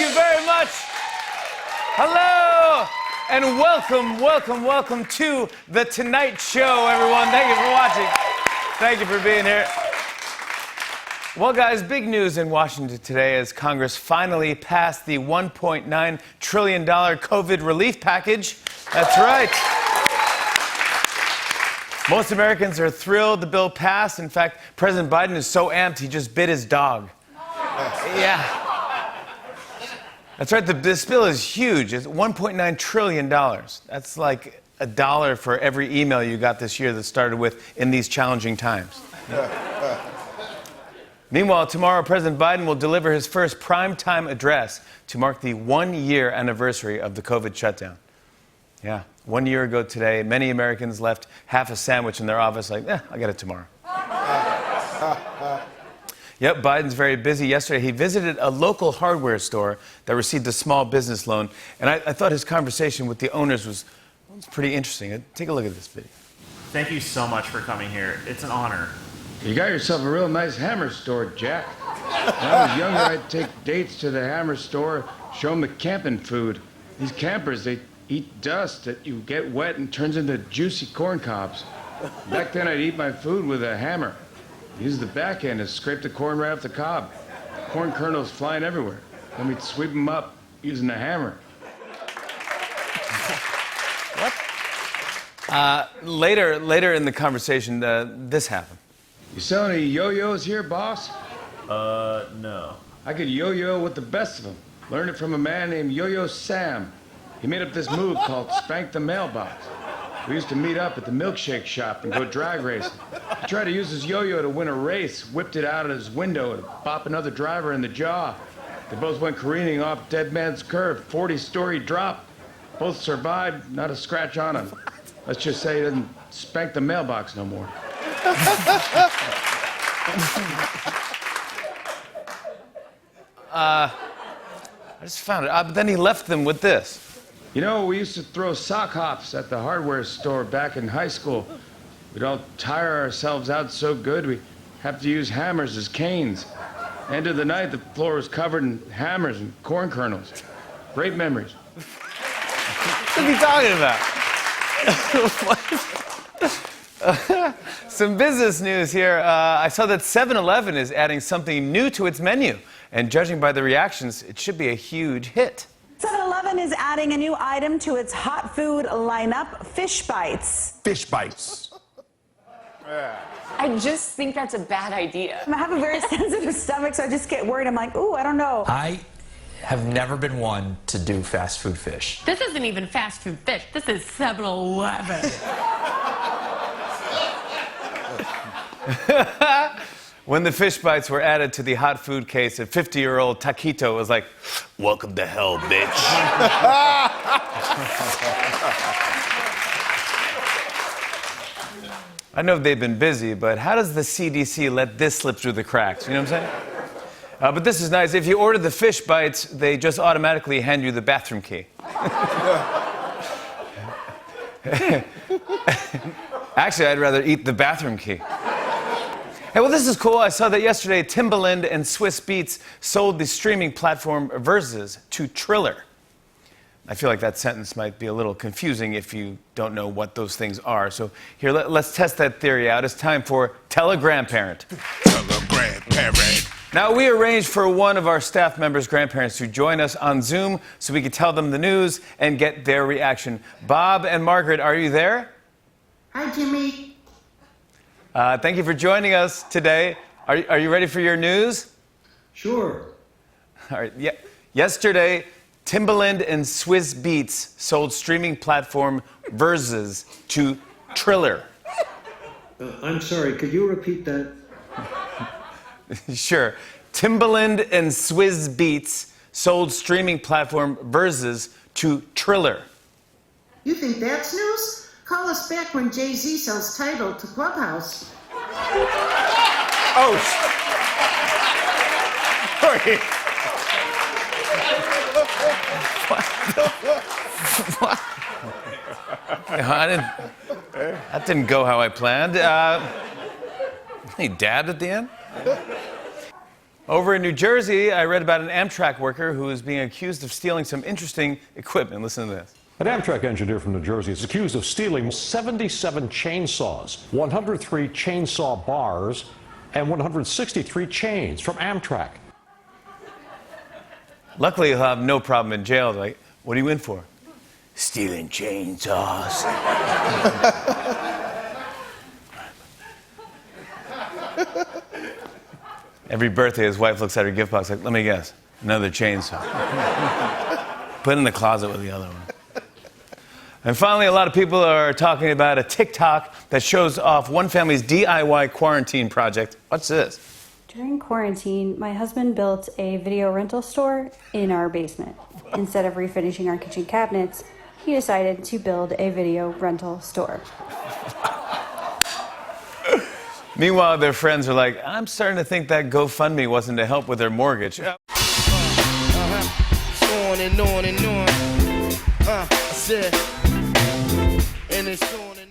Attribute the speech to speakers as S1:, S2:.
S1: you very much. Hello, and welcome to The Tonight Show, everyone. Thank you for watching. Thank you for being here. Well, guys, big news in Washington today as Congress finally passed the $1.9 trillion COVID relief package. That's right. Most Americans are thrilled the bill passed. In fact, President Biden is so amped he just bit his dog. Yeah. That's right. This bill is huge. It's $1.9 trillion. That's like $1 for every email you got this year that started with "in these challenging times." Meanwhile, tomorrow, President Biden will deliver his first primetime address to mark the one-year anniversary of the COVID shutdown. Yeah, 1 year ago today, many Americans left half a sandwich in their office like, I'll get it tomorrow. Yep, Biden's very busy. Yesterday, he visited a local hardware store that received a small business loan, and I thought his conversation with the owners was pretty interesting. Take a look at this video.
S2: Thank you so much for coming here. It's an honor.
S3: You got yourself a real nice hammer store, Jack. When I was younger, I'd take dates to the hammer store, show them the camping food. These campers, they eat dust that you get wet and turns into juicy corn cobs. Back then, I'd eat my food with a hammer. Use the back end to scrape the corn right off the cob. Corn kernels flying everywhere. Then we'd sweep them up using a hammer.
S1: What? Later in the conversation, this happened.
S3: You sell any yo-yos here, boss?
S2: No.
S3: I could yo-yo with the best of them. Learned it from a man named Yo-Yo Sam. He made up this move called Spank the Mailbox. We used to meet up at the milkshake shop and go drag racing. He tried to use his yo-yo to win a race, whipped it out of his window to bop another driver in the jaw. They both went careening off Dead Man's Curve, 40-story drop. Both survived, not a scratch on them. Let's just say he doesn't spank the mailbox no more.
S1: I just found it. But then he left them with this.
S3: You know, we used to throw sock hops at the hardware store back in high school. We'd all tire ourselves out so good, we have to use hammers as canes. End of the night, the floor was covered in hammers and corn kernels. Great memories.
S1: What are you talking about? Some business news here. I saw that 7-Eleven is adding something new to its menu. And judging by the reactions, it should be a huge hit.
S4: 7-Eleven is adding a new item to its hot food lineup, fish bites.
S5: Fish bites.
S6: I just think that's a bad idea.
S4: I have a very sensitive stomach, so I just get worried. I'm like, ooh, I don't know.
S7: I have never been one to do fast food fish.
S6: This isn't even fast food fish. This is 7-Eleven.
S1: When the fish bites were added to the hot food case, a 50-year-old taquito was like, "Welcome to hell, bitch." I know they've been busy, but how does the CDC let this slip through the cracks? You know what I'm saying? But this is nice. If you order the fish bites, they just automatically hand you the bathroom key. Actually, I'd rather eat the bathroom key. Hey, well, this is cool. I saw that yesterday Timbaland and Swizz Beatz sold the streaming platform Verzuz to Triller. I feel like that sentence might be a little confusing if you don't know what those things are. So here, let's test that theory out. It's time for Tell a Grandparent.
S5: Tell a grandparent.
S1: Now, we arranged for one of our staff members' grandparents to join us on Zoom so we could tell them the news and get their reaction. Bob and Margaret, are you there?
S8: Hi, Jimmy.
S1: Thank you for joining us today. Are you ready for your news?
S8: Sure.
S1: All right. Yeah. Yesterday, Timbaland and Swizz Beatz sold streaming platform Verzuz to Triller.
S8: I'm sorry, could you repeat that?
S1: Sure. Timbaland and Swizz Beatz sold streaming platform Verzuz to Triller.
S8: You think that's news? Call us back when Jay-Z sells Tidal to Clubhouse.
S1: Oh, sorry. What? That didn't go how I planned. Any dad at the end? Over in New Jersey, I read about an Amtrak worker who is being accused of stealing some interesting equipment. Listen to this.
S9: An Amtrak engineer from New Jersey is accused of stealing 77 chainsaws, 103 chainsaw bars, and 163 chains from Amtrak.
S1: Luckily, he'll have no problem in jail. Like, what are you in for? Stealing chainsaws. Every birthday, his wife looks at her gift box like, let me guess, another chainsaw. Put it in the closet with the other one. And finally, a lot of people are talking about a TikTok that shows off one family's DIY quarantine project. What's this?
S10: During quarantine, my husband built a video rental store in our basement. Instead of refinishing our kitchen cabinets, he decided to build a video rental store.
S1: Meanwhile, their friends are like, I'm starting to think that GoFundMe wasn't to help with their mortgage.
S11: On and on and on. I said, and it's on and on.